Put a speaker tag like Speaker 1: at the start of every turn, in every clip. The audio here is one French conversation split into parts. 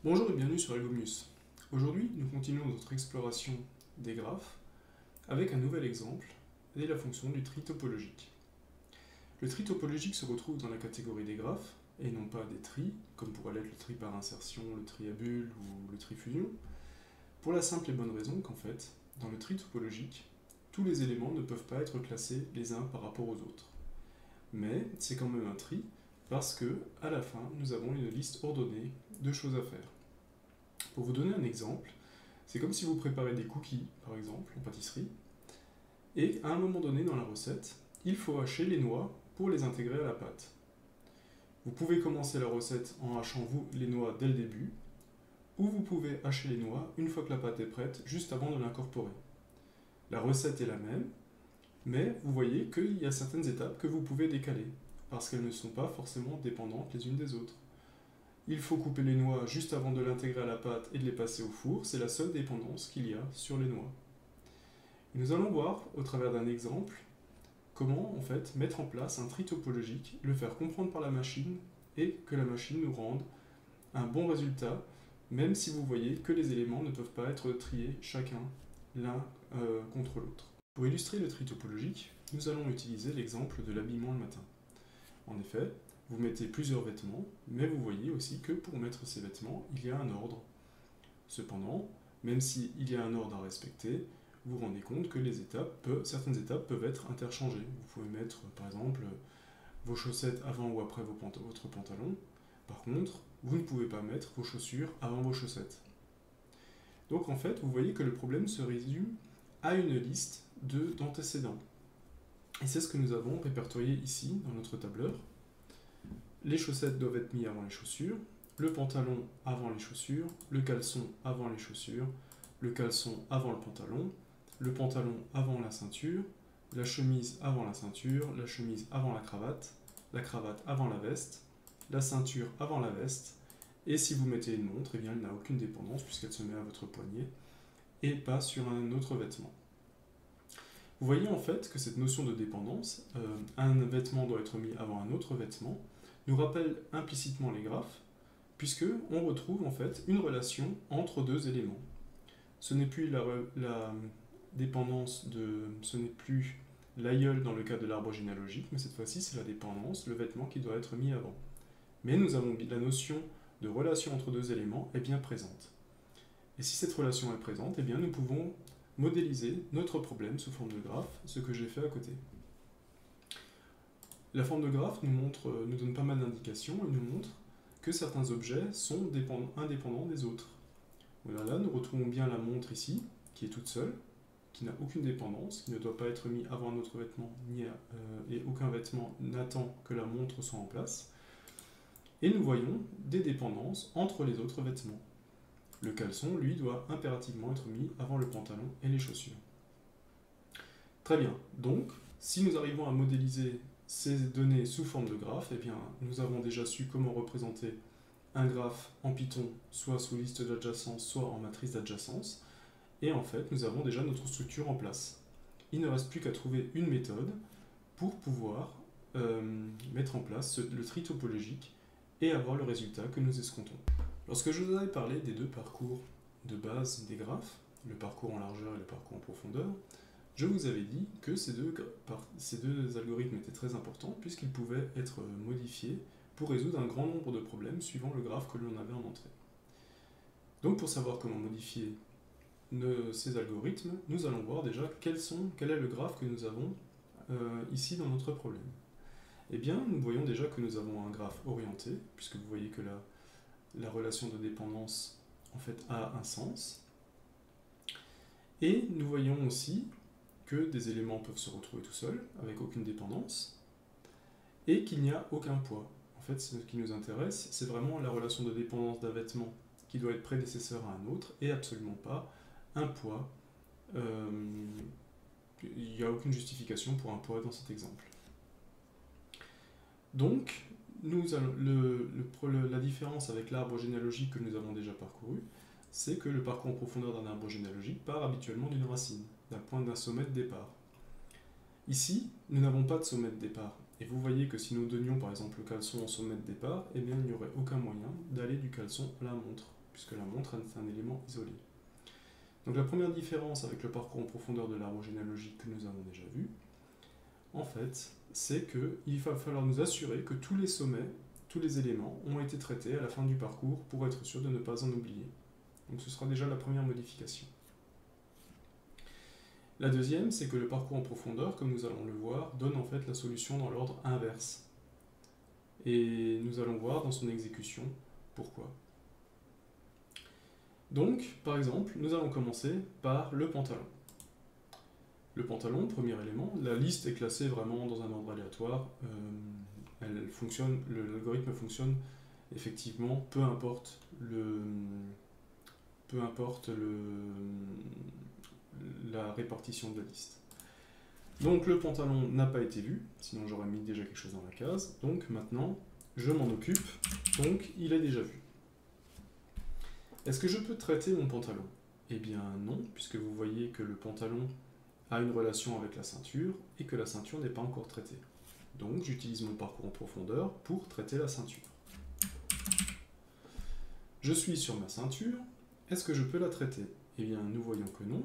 Speaker 1: Bonjour et bienvenue sur Algomius. Aujourd'hui, nous continuons notre exploration des graphes avec un nouvel exemple et la fonction du tri topologique. Le tri topologique se retrouve dans la catégorie des graphes et non pas des tris, comme pourrait l'être le tri par insertion, le tri à bulles ou le tri fusion, pour la simple et bonne raison qu'en fait, dans le tri topologique, tous les éléments ne peuvent pas être classés les uns par rapport aux autres. Mais c'est quand même un tri parce que, à la fin, nous avons une liste ordonnée de choses à faire. Pour vous donner un exemple, c'est comme si vous préparez des cookies, par exemple, en pâtisserie, et à un moment donné dans la recette, il faut hacher les noix pour les intégrer à la pâte. Vous pouvez commencer la recette en hachant les noix dès le début, ou vous pouvez hacher les noix une fois que la pâte est prête, juste avant de l'incorporer. La recette est la même, mais vous voyez qu'il y a certaines étapes que vous pouvez décaler, parce qu'elles ne sont pas forcément dépendantes les unes des autres. Il faut couper les noix juste avant de l'intégrer à la pâte et de les passer au four, c'est la seule dépendance qu'il y a sur les noix. Et nous allons voir, au travers d'un exemple, comment en fait mettre en place un tri topologique, le faire comprendre par la machine et que la machine nous rende un bon résultat, même si vous voyez que les éléments ne peuvent pas être triés chacun l'un contre l'autre. Pour illustrer le tri topologique, nous allons utiliser l'exemple de l'habillement le matin. En effet, vous mettez plusieurs vêtements, mais vous voyez aussi que pour mettre ces vêtements, il y a un ordre. Cependant, même s'il y a un ordre à respecter, vous vous rendez compte que certaines étapes peuvent être interchangées. Vous pouvez mettre, par exemple, vos chaussettes avant ou après votre pantalon. Par contre, vous ne pouvez pas mettre vos chaussures avant vos chaussettes. Donc en fait, vous voyez que le problème se résume à une liste d'antécédents. Et c'est ce que nous avons répertorié ici dans notre tableur. Les chaussettes doivent être mises avant les chaussures, le pantalon avant les chaussures, le caleçon avant les chaussures, le caleçon avant le pantalon avant la ceinture, la chemise avant la ceinture, la chemise avant la cravate avant la ceinture avant la veste, et si vous mettez une montre, eh bien, elle n'a aucune dépendance puisqu'elle se met à votre poignet et pas sur un autre vêtement. Vous voyez en fait que cette notion de dépendance, un vêtement doit être mis avant un autre vêtement, nous rappelle implicitement les graphes, puisque on retrouve en fait une relation entre deux éléments. Ce n'est plus la dépendance ce n'est plus l'aïeul dans le cas de l'arbre généalogique, mais cette fois-ci c'est la dépendance, le vêtement qui doit être mis avant. Mais nous avons la notion de relation entre deux éléments est bien présente. Et si cette relation est présente, eh bien nous pouvons modéliser notre problème sous forme de graphe, ce que j'ai fait à côté. La forme de graphe nous donne pas mal d'indications et nous montre que certains objets sont indépendants des autres. Voilà, là, nous retrouvons bien la montre ici, qui est toute seule, qui n'a aucune dépendance, qui ne doit pas être mis avant un autre vêtement, et aucun vêtement n'attend que la montre soit en place. Et nous voyons des dépendances entre les autres vêtements. Le caleçon, lui, doit impérativement être mis avant le pantalon et les chaussures. Très bien, donc, si nous arrivons à modéliser ces données sous forme de graphe, eh bien, nous avons déjà su comment représenter un graphe en Python, soit sous liste d'adjacence, soit en matrice d'adjacence. Et en fait, nous avons déjà notre structure en place. Il ne reste plus qu'à trouver une méthode pour pouvoir mettre en place le tri topologique et avoir le résultat que nous escomptons. Lorsque je vous avais parlé des deux parcours de base des graphes, le parcours en largeur et le parcours en profondeur, je vous avais dit que ces deux algorithmes étaient très importants puisqu'ils pouvaient être modifiés pour résoudre un grand nombre de problèmes suivant le graphe que l'on avait en entrée. Donc pour savoir comment modifier ces algorithmes, nous allons voir déjà quel est le graphe que nous avons ici dans notre problème. Eh bien, nous voyons déjà que nous avons un graphe orienté, puisque vous voyez que la relation de dépendance en fait a un sens. Et nous voyons aussi que des éléments peuvent se retrouver tout seuls, avec aucune dépendance, et qu'il n'y a aucun poids. En fait, ce qui nous intéresse, c'est vraiment la relation de dépendance d'un vêtement qui doit être prédécesseur à un autre, et absolument pas un poids. Il n'y a aucune justification pour un poids dans cet exemple. Donc, la différence avec l'arbre généalogique que nous avons déjà parcouru, c'est que le parcours en profondeur d'un arbre généalogique part habituellement d'une racine, d'un sommet de départ. Ici, nous n'avons pas de sommet de départ. Et vous voyez que si nous donnions par exemple le caleçon au sommet de départ, eh bien, il n'y aurait aucun moyen d'aller du caleçon à la montre. puisque la montre est un élément isolé. Donc la première différence avec le parcours en profondeur de l'arbre généalogique que nous avons déjà vu, en fait, c'est qu'il va falloir nous assurer que tous les sommets, tous les éléments ont été traités à la fin du parcours pour être sûr de ne pas en oublier. Donc ce sera déjà la première modification. La deuxième, c'est que le parcours en profondeur, comme nous allons le voir, donne en fait la solution dans l'ordre inverse. Et nous allons voir dans son exécution pourquoi. Donc, par exemple, nous allons commencer par le pantalon. Le pantalon, premier élément, la liste est classée vraiment dans un ordre aléatoire. L'algorithme fonctionne effectivement, peu importe la répartition de la liste. Donc le pantalon n'a pas été vu, sinon j'aurais mis déjà quelque chose dans la case. Donc maintenant, je m'en occupe, donc il est déjà vu. Est-ce que je peux traiter mon pantalon? Eh bien non, puisque vous voyez que le pantalon a une relation avec la ceinture et que la ceinture n'est pas encore traitée. Donc j'utilise mon parcours en profondeur pour traiter la ceinture. Je suis sur ma ceinture, est-ce que je peux la traiter? Eh bien nous voyons que non,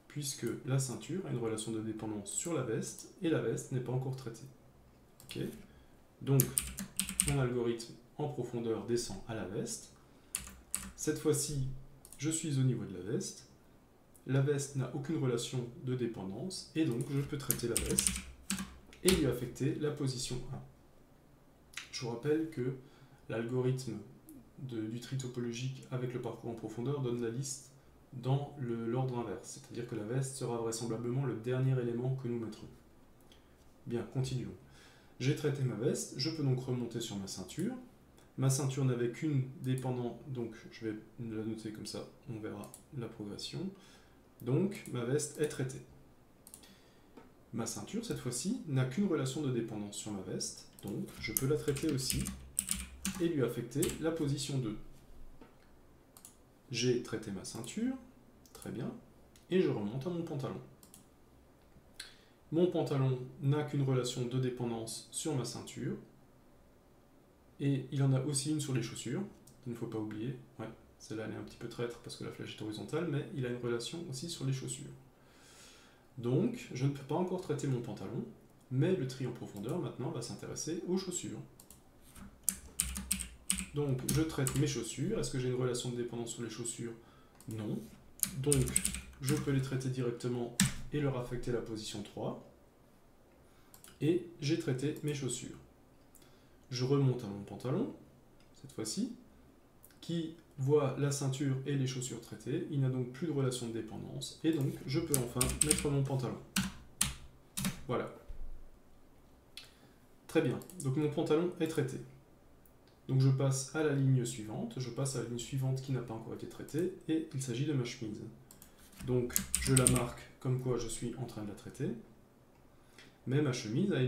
Speaker 1: puisque la ceinture a une relation de dépendance sur la veste et la veste n'est pas encore traitée. Okay. Donc mon algorithme en profondeur descend à la veste. Cette fois-ci, je suis au niveau de la veste. La veste n'a aucune relation de dépendance et donc je peux traiter la veste et lui affecter la position 1. Je vous rappelle que l'algorithme du tri topologique avec le parcours en profondeur donne la liste dans l'ordre inverse, c'est-à-dire que la veste sera vraisemblablement le dernier élément que nous mettrons. Bien, continuons. J'ai traité ma veste, je peux donc remonter sur ma ceinture. Ma ceinture n'avait qu'une dépendance, donc je vais la noter comme ça, on verra la progression. Donc ma veste est traitée. Ma ceinture, cette fois-ci, n'a qu'une relation de dépendance sur ma veste, donc je peux la traiter aussi et lui affecter la position 2. J'ai traité ma ceinture, très bien, et je remonte à mon pantalon. Mon pantalon n'a qu'une relation de dépendance sur ma ceinture, et il en a aussi une sur les chaussures, il ne faut pas oublier. Ouais, celle-là elle est un petit peu traître parce que la flèche est horizontale, mais il a une relation aussi sur les chaussures. Donc, je ne peux pas encore traiter mon pantalon, mais le tri en profondeur maintenant va s'intéresser aux chaussures. Donc, je traite mes chaussures. Est-ce que j'ai une relation de dépendance sur les chaussures? Non. Donc, je peux les traiter directement et leur affecter la position 3. Et j'ai traité mes chaussures. Je remonte à mon pantalon, cette fois-ci, qui voit la ceinture et les chaussures traitées. Il n'a donc plus de relation de dépendance. Et donc, je peux enfin mettre mon pantalon. Voilà. Très bien. Donc, mon pantalon est traité. Donc je passe à la ligne suivante, qui n'a pas encore été traitée, et il s'agit de ma chemise. Donc je la marque comme quoi je suis en train de la traiter, mais ma chemise a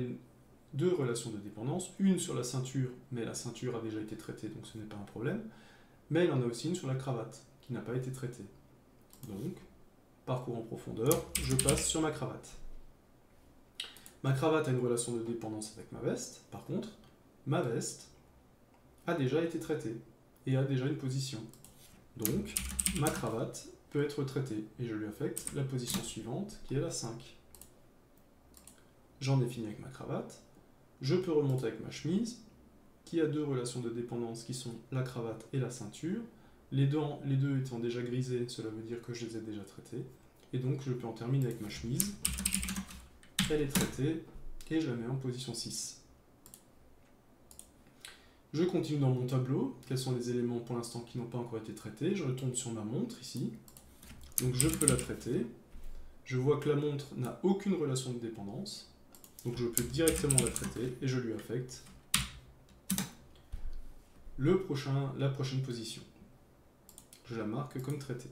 Speaker 1: deux relations de dépendance, une sur la ceinture, mais la ceinture a déjà été traitée, donc ce n'est pas un problème, mais il en a aussi une sur la cravate, qui n'a pas été traitée. Donc, parcours en profondeur, je passe sur ma cravate. Ma cravate a une relation de dépendance avec ma veste, par contre, ma veste a déjà été traitée et a déjà une position. Donc, ma cravate peut être traitée et je lui affecte la position suivante qui est la 5. J'en ai fini avec ma cravate. Je peux remonter avec ma chemise qui a deux relations de dépendance qui sont la cravate et la ceinture. Les deux étant déjà grisés, cela veut dire que je les ai déjà traités. Et donc, je peux en terminer avec ma chemise. Elle est traitée et je la mets en position 6. Je continue dans mon tableau, quels sont les éléments pour l'instant qui n'ont pas encore été traités. Je retombe sur ma montre ici, donc je peux la traiter. Je vois que la montre n'a aucune relation de dépendance, donc je peux directement la traiter et je lui affecte la prochaine position. Je la marque comme traitée.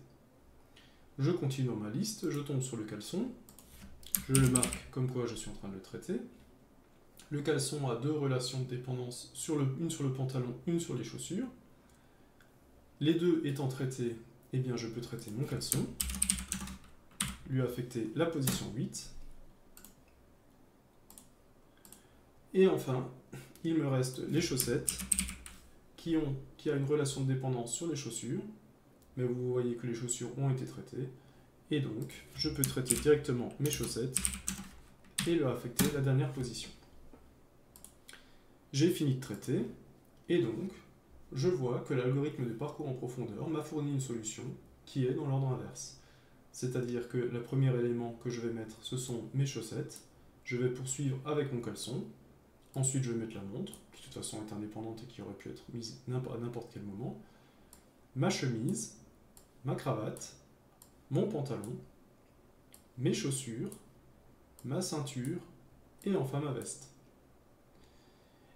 Speaker 1: Je continue dans ma liste, je tombe sur le caleçon, je le marque comme quoi je suis en train de le traiter. Le caleçon a deux relations de dépendance, une sur le pantalon, une sur les chaussures. Les deux étant traités, eh bien je peux traiter mon caleçon, lui affecter la position 8. Et enfin, il me reste les chaussettes qui a une relation de dépendance sur les chaussures, mais vous voyez que les chaussures ont été traitées, et donc je peux traiter directement mes chaussettes et leur affecter la dernière position. J'ai fini de traiter, et donc je vois que l'algorithme de parcours en profondeur m'a fourni une solution qui est dans l'ordre inverse. C'est-à-dire que le premier élément que je vais mettre, ce sont mes chaussettes, je vais poursuivre avec mon caleçon, ensuite je vais mettre la montre, qui de toute façon est indépendante et qui aurait pu être mise à n'importe quel moment, ma chemise, ma cravate, mon pantalon, mes chaussures, ma ceinture et enfin ma veste.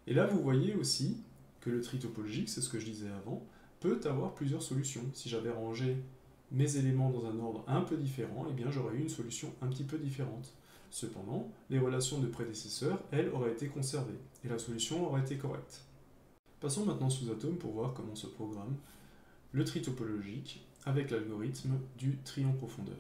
Speaker 1: Et là vous voyez aussi que le tri topologique, c'est ce que je disais avant, peut avoir plusieurs solutions. Si j'avais rangé mes éléments dans un ordre un peu différent, eh bien j'aurais eu une solution un petit peu différente. Cependant, les relations de prédécesseurs, elles, auraient été conservées, et la solution aurait été correcte. Passons maintenant sous Atom pour voir comment se programme le tri topologique avec l'algorithme du tri en profondeur.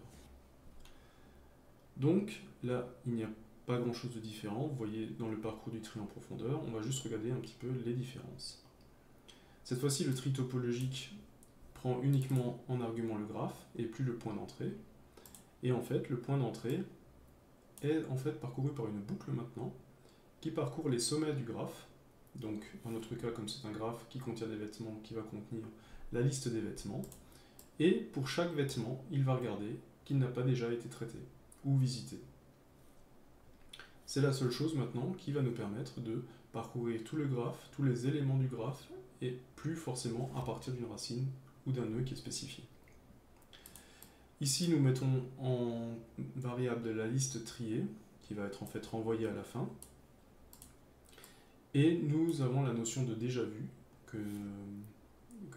Speaker 1: Donc là, il n'y a pas grand chose de différent. Vous voyez dans le parcours du tri en profondeur, on va juste regarder un petit peu les différences. Cette fois-ci, le tri topologique prend uniquement en argument le graphe et plus le point d'entrée. Et en fait, le point d'entrée est en fait parcouru par une boucle maintenant qui parcourt les sommets du graphe. Donc dans notre cas, comme c'est un graphe qui contient des vêtements, qui va contenir la liste des vêtements. Et pour chaque vêtement, il va regarder qu'il n'a pas déjà été traité ou visité. C'est la seule chose maintenant qui va nous permettre de parcourir tout le graphe, tous les éléments du graphe, et plus forcément à partir d'une racine ou d'un nœud qui est spécifié. Ici, nous mettons en variable la liste triée, qui va être en fait renvoyée à la fin. Et nous avons la notion de déjà vu, que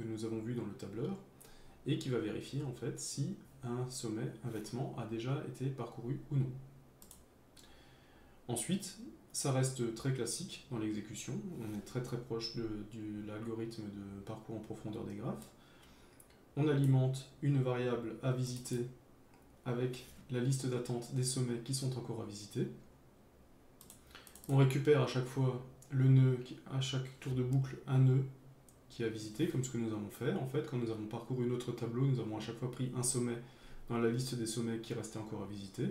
Speaker 1: nous avons vu dans le tableur, et qui va vérifier en fait si un sommet, un vêtement, a déjà été parcouru ou non. Ensuite, ça reste très classique dans l'exécution, on est très proche de l'algorithme de parcours en profondeur des graphes. On alimente une variable à visiter avec la liste d'attente des sommets qui sont encore à visiter. On récupère à chaque fois le nœud, à chaque tour de boucle, un nœud qui est à visiter, comme ce que nous avons fait. En fait, quand nous avons parcouru notre tableau, nous avons à chaque fois pris un sommet dans la liste des sommets qui restaient encore à visiter.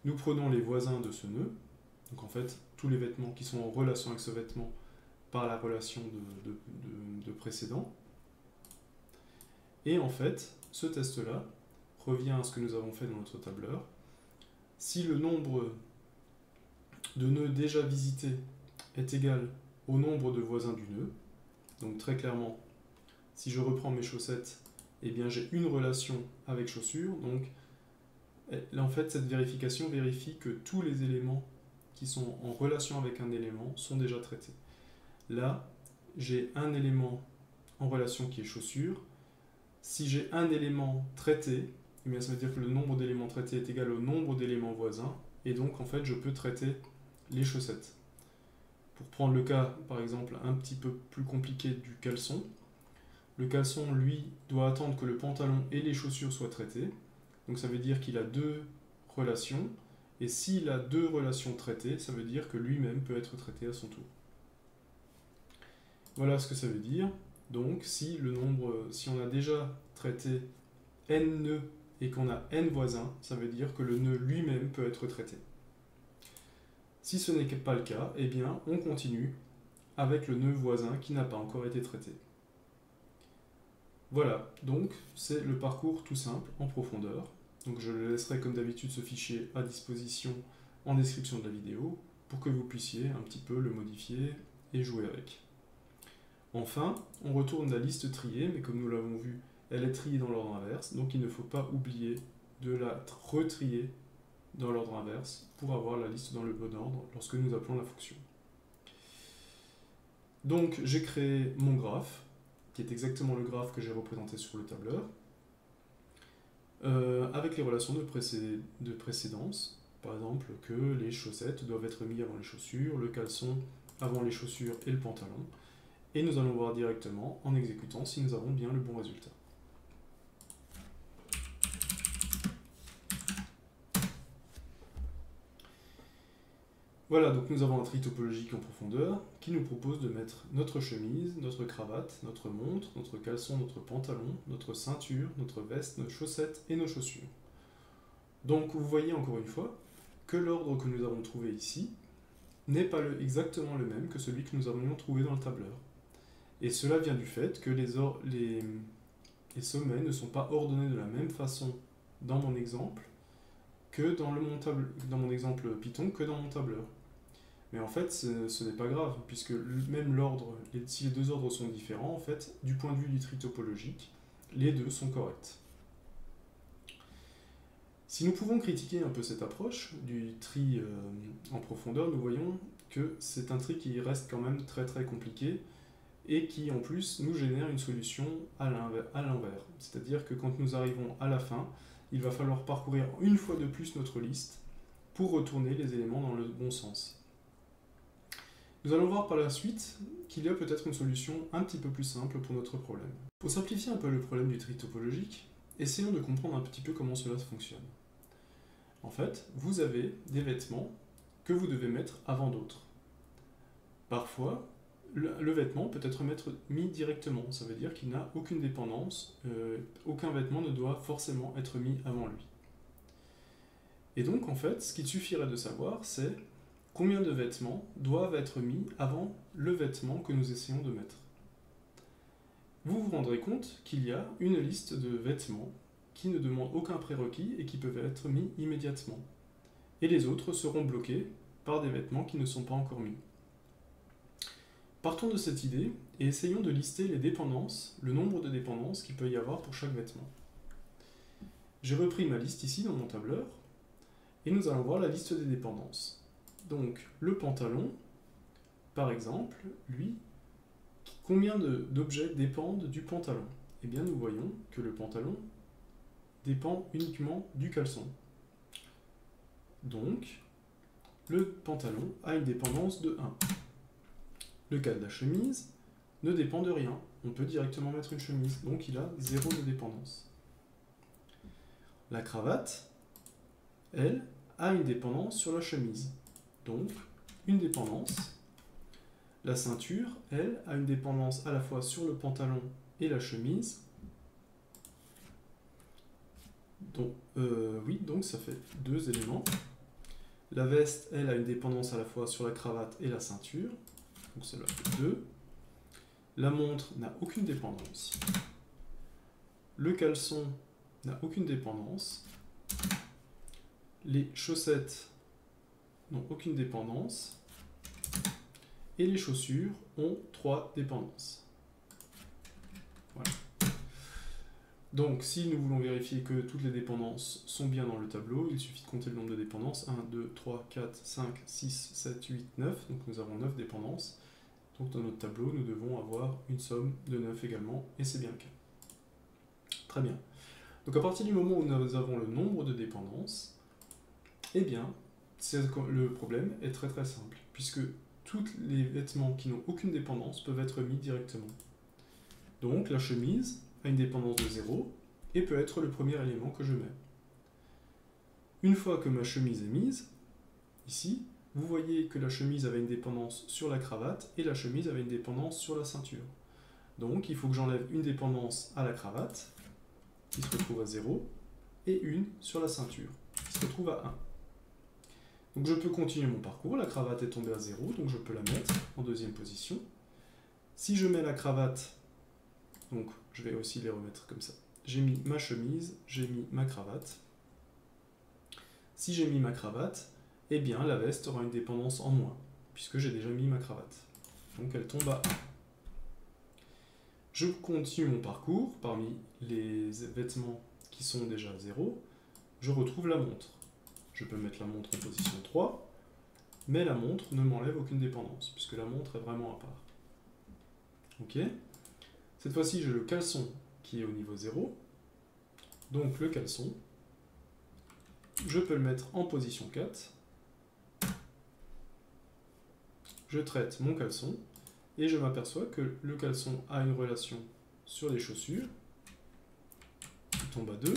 Speaker 1: Nous prenons les voisins de ce nœud, donc en fait, tous les vêtements qui sont en relation avec ce vêtement par la relation de précédent. Et en fait, ce test-là revient à ce que nous avons fait dans notre tableur. Si le nombre de nœuds déjà visités est égal au nombre de voisins du nœud, donc très clairement, si je reprends mes chaussettes, eh bien j'ai une relation avec chaussures, donc là, en fait, cette vérification vérifie que tous les éléments qui sont en relation avec un élément sont déjà traités. Là, j'ai un élément en relation qui est chaussure. Si j'ai un élément traité, eh bien, ça veut dire que le nombre d'éléments traités est égal au nombre d'éléments voisins, et donc en fait je peux traiter les chaussettes. Pour prendre le cas, par exemple, un petit peu plus compliqué du caleçon, le caleçon, lui, doit attendre que le pantalon et les chaussures soient traités. Donc ça veut dire qu'il a deux relations, et s'il a deux relations traitées, ça veut dire que lui-même peut être traité à son tour. Voilà ce que ça veut dire. Donc si on a déjà traité n nœuds et qu'on a n voisins, ça veut dire que le nœud lui-même peut être traité. Si ce n'est pas le cas, eh bien on continue avec le nœud voisin qui n'a pas encore été traité. Voilà, donc c'est le parcours tout simple en profondeur. Donc je laisserai comme d'habitude ce fichier à disposition en description de la vidéo pour que vous puissiez un petit peu le modifier et jouer avec. Enfin, on retourne la liste triée, mais comme nous l'avons vu, elle est triée dans l'ordre inverse, donc il ne faut pas oublier de la retrier dans l'ordre inverse pour avoir la liste dans le bon ordre lorsque nous appelons la fonction. Donc j'ai créé mon graphe, qui est exactement le graphe que j'ai représenté sur le tableur, avec les relations de précédence, par exemple que les chaussettes doivent être mises avant les chaussures, le caleçon avant les chaussures et le pantalon, et nous allons voir directement en exécutant si nous avons bien le bon résultat. Voilà, donc nous avons un tri topologique en profondeur qui nous propose de mettre notre chemise, notre cravate, notre montre, notre caleçon, notre pantalon, notre ceinture, notre veste, nos chaussettes et nos chaussures. Donc vous voyez encore une fois que l'ordre que nous avons trouvé ici n'est pas exactement le même que celui que nous avions trouvé dans le tableur. Et cela vient du fait que les sommets ne sont pas ordonnés de la même façon dans mon exemple que dans mon exemple Python que dans mon tableur. Mais en fait, ce n'est pas grave, puisque même l'ordre, si les deux ordres sont différents, en fait, du point de vue du tri topologique, les deux sont corrects. Si nous pouvons critiquer un peu cette approche du tri en profondeur, nous voyons que c'est un tri qui reste quand même très très compliqué et qui en plus nous génère une solution à l'envers. C'est-à-dire que quand nous arrivons à la fin, il va falloir parcourir une fois de plus notre liste pour retourner les éléments dans le bon sens. Nous allons voir par la suite qu'il y a peut-être une solution un petit peu plus simple pour notre problème. Pour simplifier un peu le problème du tri topologique, essayons de comprendre un petit peu comment cela fonctionne. En fait, vous avez des vêtements que vous devez mettre avant d'autres. Parfois, le vêtement peut être mis directement, ça veut dire qu'il n'a aucune dépendance, aucun vêtement ne doit forcément être mis avant lui. Et donc en fait, ce qu'il suffirait de savoir, c'est combien de vêtements doivent être mis avant le vêtement que nous essayons de mettre. Vous vous rendrez compte qu'il y a une liste de vêtements qui ne demandent aucun prérequis et qui peuvent être mis immédiatement. Et les autres seront bloqués par des vêtements qui ne sont pas encore mis. Partons de cette idée et essayons de lister les dépendances, le nombre de dépendances qu'il peut y avoir pour chaque vêtement. J'ai repris ma liste ici dans mon tableur et nous allons voir la liste des dépendances. Donc le pantalon, par exemple, lui, combien d'objets dépendent du pantalon? Eh bien nous voyons que le pantalon dépend uniquement du caleçon. Donc le pantalon a une dépendance de 1. Le cas de la chemise ne dépend de rien. On peut directement mettre une chemise, donc il a 0 de dépendance. La cravate, elle, a une dépendance sur la chemise. Donc, une dépendance. La ceinture, elle, a une dépendance à la fois sur le pantalon et la chemise. Donc, donc ça fait 2 éléments. La veste, elle, a une dépendance à la fois sur la cravate et la ceinture. Donc cela fait 2. La montre n'a aucune dépendance. Le caleçon n'a aucune dépendance. Les chaussettes n'ont aucune dépendance. Et les chaussures ont 3 dépendances. Voilà. Donc, si nous voulons vérifier que toutes les dépendances sont bien dans le tableau, il suffit de compter le nombre de dépendances. 1, 2, 3, 4, 5, 6, 7, 8, 9. Donc nous avons 9 dépendances. Donc dans notre tableau, nous devons avoir une somme de 9 également, et c'est bien le cas. Très bien. Donc à partir du moment où nous avons le nombre de dépendances, eh bien, le problème est très très simple, puisque tous les vêtements qui n'ont aucune dépendance peuvent être mis directement. Donc la chemise a une dépendance de 0, et peut être le premier élément que je mets. Une fois que ma chemise est mise, ici, vous voyez que la chemise avait une dépendance sur la cravate et la chemise avait une dépendance sur la ceinture. Donc il faut que j'enlève une dépendance à la cravate, qui se retrouve à 0, et une sur la ceinture, qui se retrouve à 1. Donc je peux continuer mon parcours, la cravate est tombée à 0, donc je peux la mettre en deuxième position. Si je mets la cravate, donc je vais aussi les remettre comme ça. J'ai mis ma chemise, j'ai mis ma cravate. Si j'ai mis ma cravate, eh bien la veste aura une dépendance en moins, puisque j'ai déjà mis ma cravate. Donc elle tombe à 1. Je continue mon parcours, parmi les vêtements qui sont déjà à 0, je retrouve la montre. Je peux mettre la montre en position 3, mais la montre ne m'enlève aucune dépendance, puisque la montre est vraiment à part. Ok. Cette fois-ci, j'ai le caleçon qui est au niveau 0, donc le caleçon, je peux le mettre en position 4, je traite mon caleçon, et je m'aperçois que le caleçon a une relation sur les chaussures, qui tombe à 2,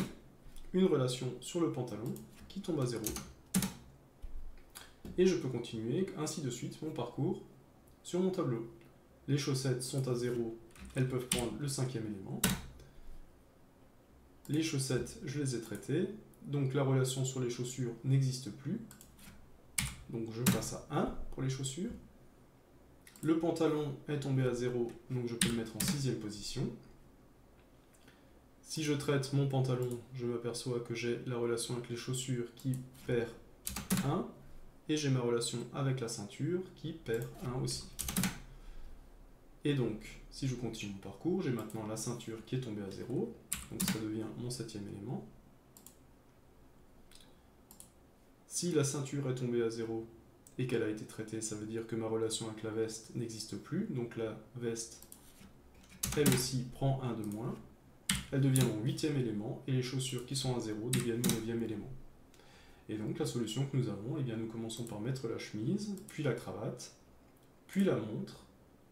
Speaker 1: une relation sur le pantalon, qui tombe à 0, Et je peux continuer ainsi de suite mon parcours sur mon tableau. Les chaussettes sont à 0, elles peuvent prendre le 5e élément. Les chaussettes, je les ai traitées, donc la relation sur les chaussures n'existe plus. Donc je passe à 1 pour les chaussures. Le pantalon est tombé à 0, donc je peux le mettre en 6e position. Si je traite mon pantalon, je m'aperçois que j'ai la relation avec les chaussures qui perd 1, et j'ai ma relation avec la ceinture qui perd 1 aussi. Et donc, si je continue mon parcours, j'ai maintenant la ceinture qui est tombée à 0, donc ça devient mon 7e élément. Si la ceinture est tombée à 0 et qu'elle a été traitée, ça veut dire que ma relation avec la veste n'existe plus, donc la veste, elle aussi, prend 1 de moins. Elle devient mon 8e élément, et les chaussures qui sont à 0 deviennent mon 9e élément. Et donc la solution que nous avons, eh bien, nous commençons par mettre la chemise, puis la cravate, puis la montre,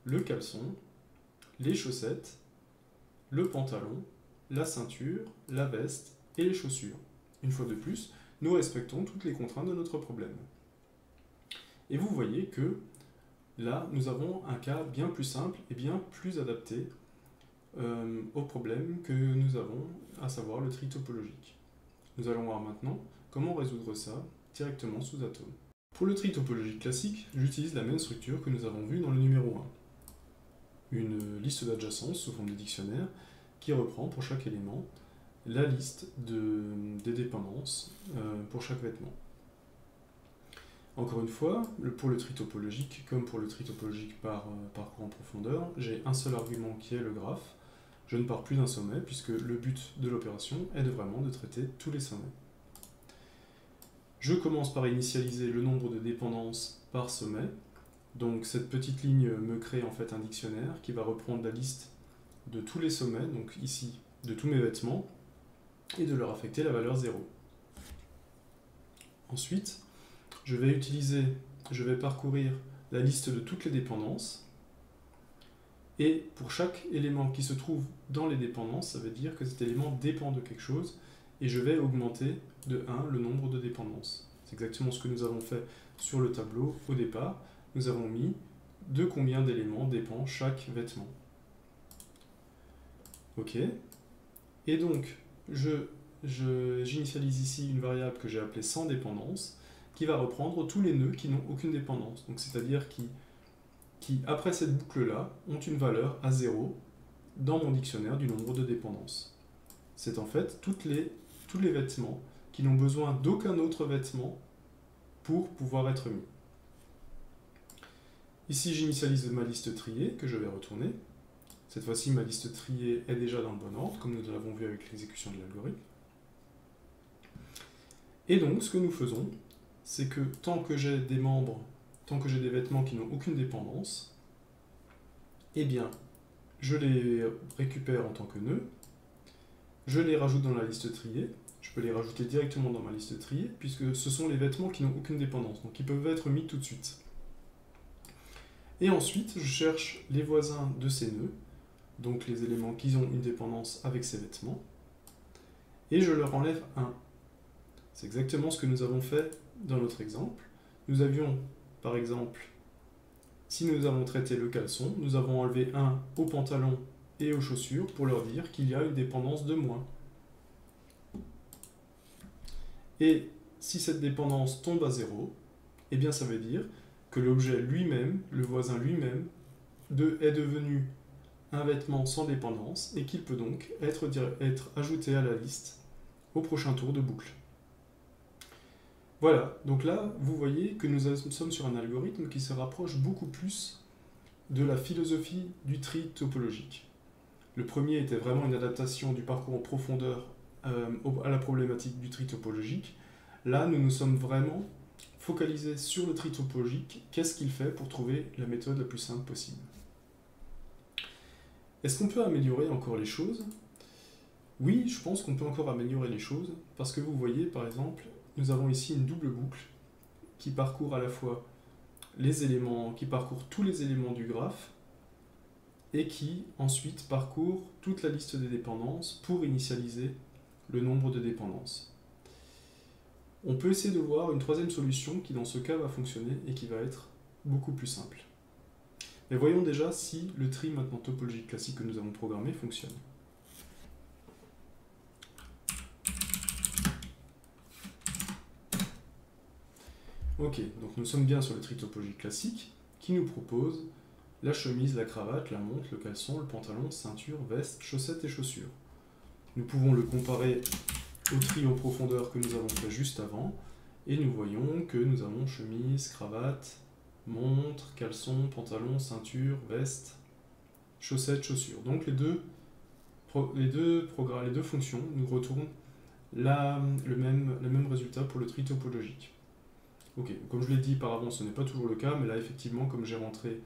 Speaker 1: le caleçon, les chaussettes, le pantalon, la ceinture, la veste et les chaussures. Une fois de plus, nous respectons toutes les contraintes de notre problème. Et vous voyez que là, nous avons un cas bien plus simple et bien plus adapté au problème que nous avons, à savoir le tri topologique. Nous allons voir maintenant comment résoudre ça directement sous Atom. Pour le tri topologique classique, j'utilise la même structure que nous avons vue dans le numéro 1. Une liste d'adjacences sous forme de dictionnaire qui reprend pour chaque élément la liste des dépendances pour chaque vêtement. Encore une fois, pour le tri topologique, comme pour le tri topologique par parcours en profondeur, j'ai un seul argument qui est le graphe. Je ne pars plus d'un sommet puisque le but de l'opération est vraiment de traiter tous les sommets. Je commence par initialiser le nombre de dépendances par sommet. Donc cette petite ligne me crée en fait un dictionnaire qui va reprendre la liste de tous les sommets, donc ici de tous mes vêtements, et de leur affecter la valeur 0. Ensuite, je vais parcourir la liste de toutes les dépendances, et pour chaque élément qui se trouve dans les dépendances, ça veut dire que cet élément dépend de quelque chose, et je vais augmenter de 1 le nombre de dépendances. C'est exactement ce que nous avons fait sur le tableau au départ. Nous avons mis de combien d'éléments dépend chaque vêtement. Ok. Et donc, j'initialise ici une variable que j'ai appelée sans dépendance, qui va reprendre tous les nœuds qui n'ont aucune dépendance. Donc, c'est-à-dire qui, après cette boucle-là, ont une valeur à 0 dans mon dictionnaire du nombre de dépendances. C'est en fait tous les vêtements qui n'ont besoin d'aucun autre vêtement pour pouvoir être mis. Ici, j'initialise ma liste triée que je vais retourner. Cette fois-ci, ma liste triée est déjà dans le bon ordre, comme nous l'avons vu avec l'exécution de l'algorithme. Et donc, ce que nous faisons, c'est que tant que j'ai des vêtements qui n'ont aucune dépendance, eh bien, je les récupère en tant que nœuds, je les rajoute dans la liste triée, je peux les rajouter directement dans ma liste triée, puisque ce sont les vêtements qui n'ont aucune dépendance, donc ils peuvent être mis tout de suite. Et ensuite, je cherche les voisins de ces nœuds, donc les éléments qui ont une dépendance avec ces vêtements, et je leur enlève 1. C'est exactement ce que nous avons fait dans notre exemple. Nous avions, par exemple, si nous avons traité le caleçon, nous avons enlevé 1 au pantalon et aux chaussures pour leur dire qu'il y a une dépendance de moins. Et si cette dépendance tombe à 0, eh bien ça veut dire que l'objet lui-même, le voisin lui-même, est devenu un vêtement sans dépendance et qu'il peut donc être ajouté à la liste au prochain tour de boucle. Voilà, donc là, vous voyez que nous sommes sur un algorithme qui se rapproche beaucoup plus de la philosophie du tri topologique. Le premier était vraiment une adaptation du parcours en profondeur à la problématique du tri topologique. Là, nous nous sommes vraiment focalisés sur le tri topologique. Qu'est-ce qu'il fait pour trouver la méthode la plus simple possible? Est-ce qu'on peut améliorer encore les choses? Oui, je pense qu'on peut encore améliorer les choses, parce que vous voyez, par exemple, nous avons ici une double boucle qui parcourt à la fois qui parcourt tous les éléments du graphe, et qui ensuite parcourt toute la liste des dépendances pour initialiser le nombre de dépendances. On peut essayer de voir une troisième solution qui dans ce cas va fonctionner et qui va être beaucoup plus simple. Mais voyons déjà si le tri maintenant topologique classique que nous avons programmé fonctionne. Ok, donc nous sommes bien sur le tri topologique classique qui nous propose la chemise, la cravate, la montre, le caleçon, le pantalon, ceinture, veste, chaussettes et chaussures. Nous pouvons le comparer au tri en profondeur que nous avons fait juste avant et nous voyons que nous avons chemise, cravate, montre, caleçon, pantalon, ceinture, veste, chaussettes, chaussures. Donc les deux fonctions nous retournent le même résultat pour le tri topologique. Ok, comme je l'ai dit par avant, ce n'est pas toujours le cas, mais là effectivement, comme j'ai rentré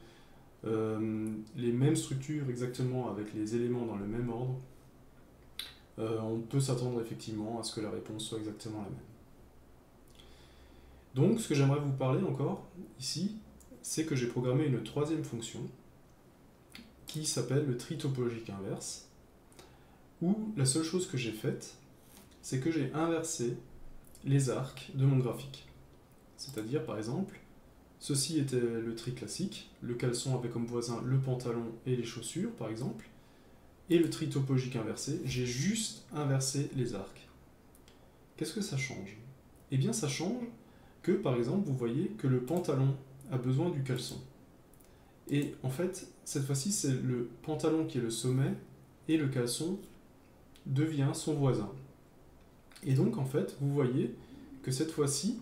Speaker 1: les mêmes structures exactement avec les éléments dans le même ordre, on peut s'attendre effectivement à ce que la réponse soit exactement la même. Donc ce que j'aimerais vous parler encore ici, c'est que j'ai programmé une troisième fonction qui s'appelle le tri topologique inverse, où la seule chose que j'ai faite, c'est que j'ai inversé les arcs de mon graphique. C'est-à-dire, par exemple, ceci était le tri classique, le caleçon avait comme voisin le pantalon et les chaussures, par exemple, et le tri topologique inversé, j'ai juste inversé les arcs. Qu'est-ce que ça change? Eh bien, ça change que, par exemple, vous voyez que le pantalon a besoin du caleçon. Et en fait, cette fois-ci, c'est le pantalon qui est le sommet, et le caleçon devient son voisin. Et donc, en fait, vous voyez que cette fois-ci,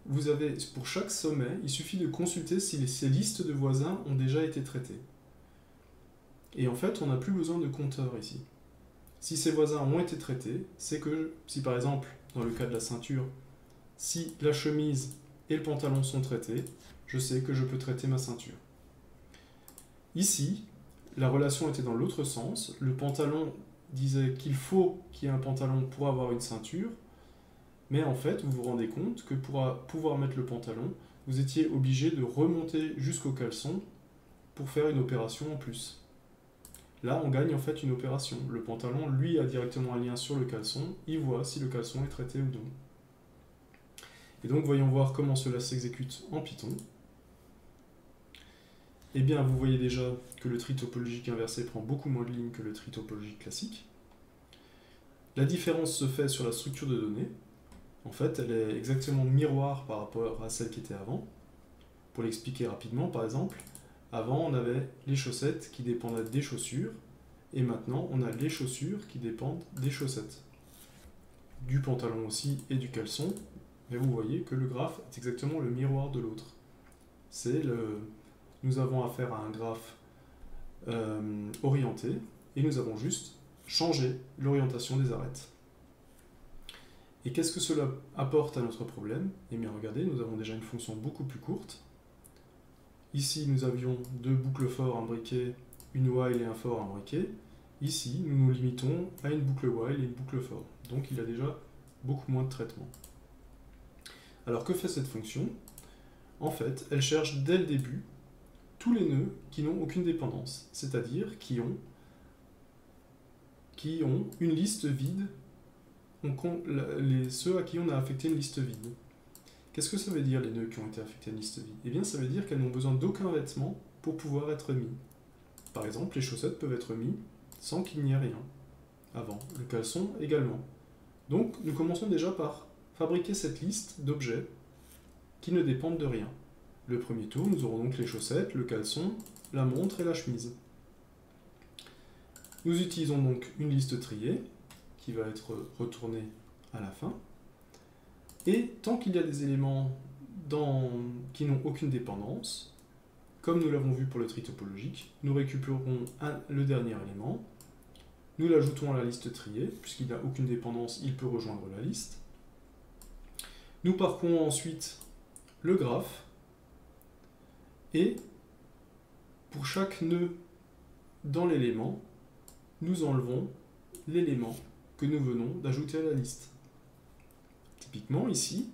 Speaker 1: vous avez, pour chaque sommet, il suffit de consulter si ces listes de voisins ont déjà été traitées. Et en fait, on n'a plus besoin de compteur ici. Si ces voisins ont été traités, c'est que, si par exemple, dans le cas de la ceinture, si la chemise et le pantalon sont traités, je sais que je peux traiter ma ceinture. Ici, la relation était dans l'autre sens. Le pantalon disait qu'il faut qu'il y ait un pantalon pour avoir une ceinture, mais en fait, vous vous rendez compte que pour pouvoir mettre le pantalon, vous étiez obligé de remonter jusqu'au caleçon pour faire une opération en plus. Là, on gagne en fait une opération. Le pantalon, lui, a directement un lien sur le caleçon, il voit si le caleçon est traité ou non. Et donc, voyons voir comment cela s'exécute en Python. Eh bien, vous voyez déjà que le tri topologique inversé prend beaucoup moins de lignes que le tri topologique classique. La différence se fait sur la structure de données. En fait, elle est exactement miroir par rapport à celle qui était avant. Pour l'expliquer rapidement, par exemple, avant on avait les chaussettes qui dépendaient des chaussures, et maintenant on a les chaussures qui dépendent des chaussettes. Du pantalon aussi et du caleçon, mais vous voyez que le graphe est exactement le miroir de l'autre. Nous avons affaire à un graphe orienté, et nous avons juste changé l'orientation des arêtes. Et qu'est-ce que cela apporte à notre problème? Eh bien regardez, nous avons déjà une fonction beaucoup plus courte. Ici, nous avions deux boucles for imbriquées, une while et un for imbriqué. Ici, nous nous limitons à une boucle while et une boucle for. Donc il y a déjà beaucoup moins de traitement. Alors que fait cette fonction? En fait, elle cherche dès le début tous les nœuds qui n'ont aucune dépendance, c'est-à-dire qui ont une liste vide, ceux à qui on a affecté une liste vide. Qu'est-ce que ça veut dire, les nœuds qui ont été affectés à une liste vide? Eh bien, ça veut dire qu'elles n'ont besoin d'aucun vêtement pour pouvoir être mis. Par exemple, les chaussettes peuvent être mis sans qu'il n'y ait rien avant. Le caleçon également. Donc, nous commençons déjà par fabriquer cette liste d'objets qui ne dépendent de rien. Le premier tour, nous aurons donc les chaussettes, le caleçon, la montre et la chemise. Nous utilisons donc une liste triée qui va être retournée à la fin. Et tant qu'il y a des éléments qui n'ont aucune dépendance, comme nous l'avons vu pour le tri topologique, nous récupérons le dernier élément, nous l'ajoutons à la liste triée, puisqu'il n'a aucune dépendance, il peut rejoindre la liste. Nous parcourons ensuite le graphe, et pour chaque nœud dans l'élément, nous enlevons l'élément que nous venons d'ajouter à la liste. Typiquement, ici,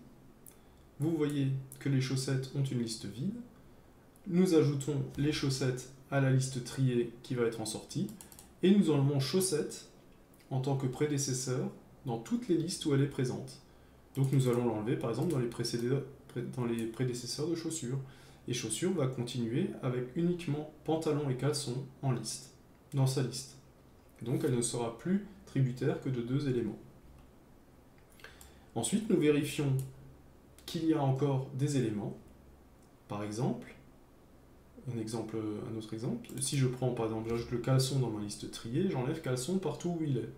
Speaker 1: vous voyez que les chaussettes ont une liste vide. Nous ajoutons les chaussettes à la liste triée qui va être en sortie, et nous enlevons chaussettes en tant que prédécesseur dans toutes les listes où elle est présente. Donc nous allons l'enlever par exemple dans les prédécesseurs de chaussures. Et chaussures va continuer avec uniquement pantalon et caleçon en liste, dans sa liste. Donc elle ne sera plus tributaire que de 2 éléments. Ensuite, nous vérifions qu'il y a encore des éléments. Par exemple, un autre exemple, si je prends par exemple, j'ajoute le caleçon dans ma liste triée, j'enlève caleçon partout où il est.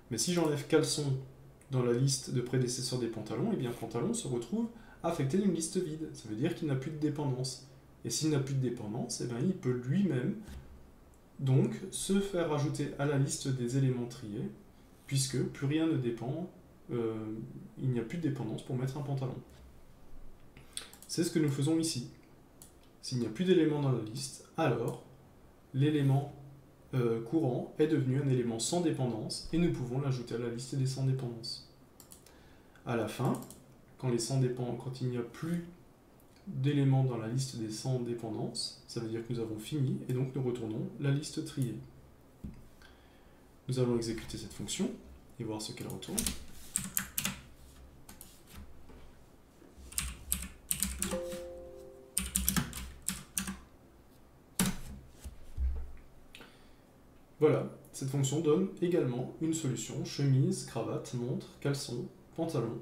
Speaker 1: Mais si j'enlève caleçon dans la liste de prédécesseurs des pantalons, et bien pantalon se retrouve affecté d'une liste vide. Ça veut dire qu'il n'a plus de dépendance. Et s'il n'a plus de dépendance, et bien il peut lui-même donc se faire ajouter à la liste des éléments triés, puisque plus rien ne dépend, il n'y a plus de dépendance pour mettre un pantalon. C'est ce que nous faisons ici. S'il n'y a plus d'éléments dans la liste, alors l'élément courant est devenu un élément sans dépendance et nous pouvons l'ajouter à la liste des sans dépendance. À la fin, quand il n'y a plus d'éléments dans la liste des sans dépendance, ça veut dire que nous avons fini et donc nous retournons la liste triée. Nous allons exécuter cette fonction et voir ce qu'elle retourne. Voilà, cette fonction donne également une solution: chemise, cravate, montre, caleçon, pantalon,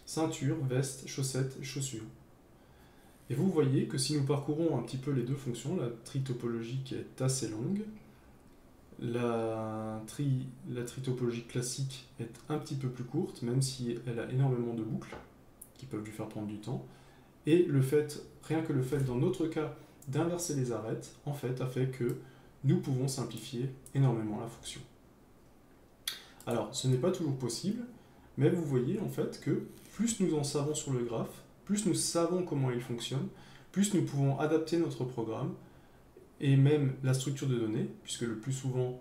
Speaker 1: ceinture, veste, chaussettes, chaussures. Et vous voyez que si nous parcourons un petit peu les deux fonctions, la tri topologique est assez longue, la tri topologique classique est un petit peu plus courte, même si elle a énormément de boucles qui peuvent lui faire prendre du temps, et rien que le fait dans notre cas d'inverser les arêtes, en fait, a fait que nous pouvons simplifier énormément la fonction. Alors, ce n'est pas toujours possible, mais vous voyez en fait que plus nous en savons sur le graphe, plus nous savons comment il fonctionne, plus nous pouvons adapter notre programme et même la structure de données, puisque le plus souvent,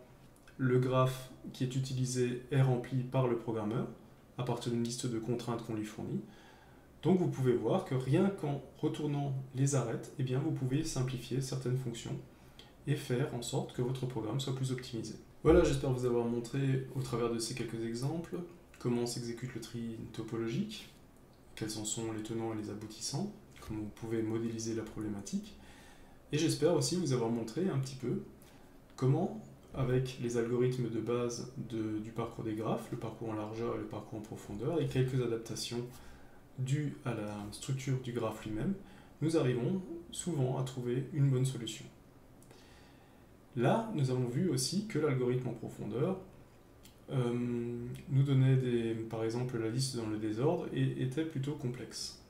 Speaker 1: le graphe qui est utilisé est rempli par le programmeur à partir d'une liste de contraintes qu'on lui fournit. Donc vous pouvez voir que rien qu'en retournant les arêtes, eh bien, vous pouvez simplifier certaines fonctions et faire en sorte que votre programme soit plus optimisé. Voilà, j'espère vous avoir montré au travers de ces quelques exemples comment s'exécute le tri topologique, quels en sont les tenants et les aboutissants, comment vous pouvez modéliser la problématique, et j'espère aussi vous avoir montré un petit peu comment, avec les algorithmes de base du parcours des graphes, le parcours en largeur et le parcours en profondeur, et quelques adaptations dues à la structure du graphe lui-même, nous arrivons souvent à trouver une bonne solution. Là, nous avons vu aussi que l'algorithme en profondeur nous donnait par exemple la liste dans le désordre et était plutôt complexe.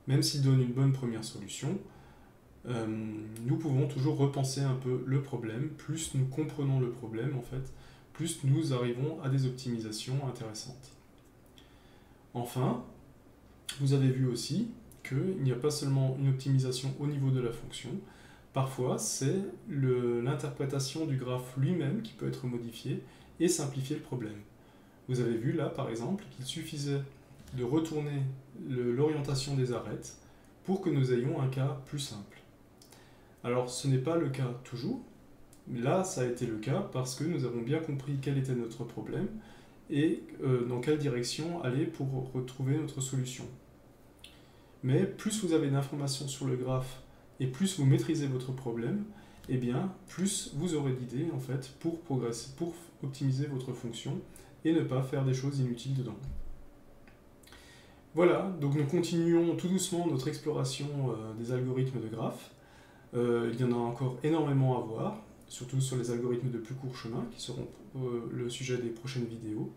Speaker 1: Même s'il donne une bonne première solution, nous pouvons toujours repenser un peu le problème. Plus nous comprenons le problème, en fait, plus nous arrivons à des optimisations intéressantes. Enfin, vous avez vu aussi qu'il n'y a pas seulement une optimisation au niveau de la fonction. Parfois, c'est l'interprétation du graphe lui-même qui peut être modifiée et simplifier le problème. Vous avez vu là, par exemple, qu'il suffisait de retourner l'orientation des arêtes pour que nous ayons un cas plus simple. Alors, ce n'est pas le cas toujours. Là, ça a été le cas parce que nous avons bien compris quel était notre problème et dans quelle direction aller pour retrouver notre solution. Mais plus vous avez d'informations sur le graphe et plus vous maîtrisez votre problème, eh bien, plus vous aurez d'idées en fait pour progresser, pour optimiser votre fonction et ne pas faire des choses inutiles dedans. Voilà, donc nous continuons tout doucement notre exploration des algorithmes de graphes. Il y en a encore énormément à voir, surtout sur les algorithmes de plus court chemin qui seront le sujet des prochaines vidéos.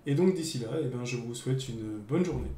Speaker 1: Et donc d'ici là, eh bien, je vous souhaite une bonne journée.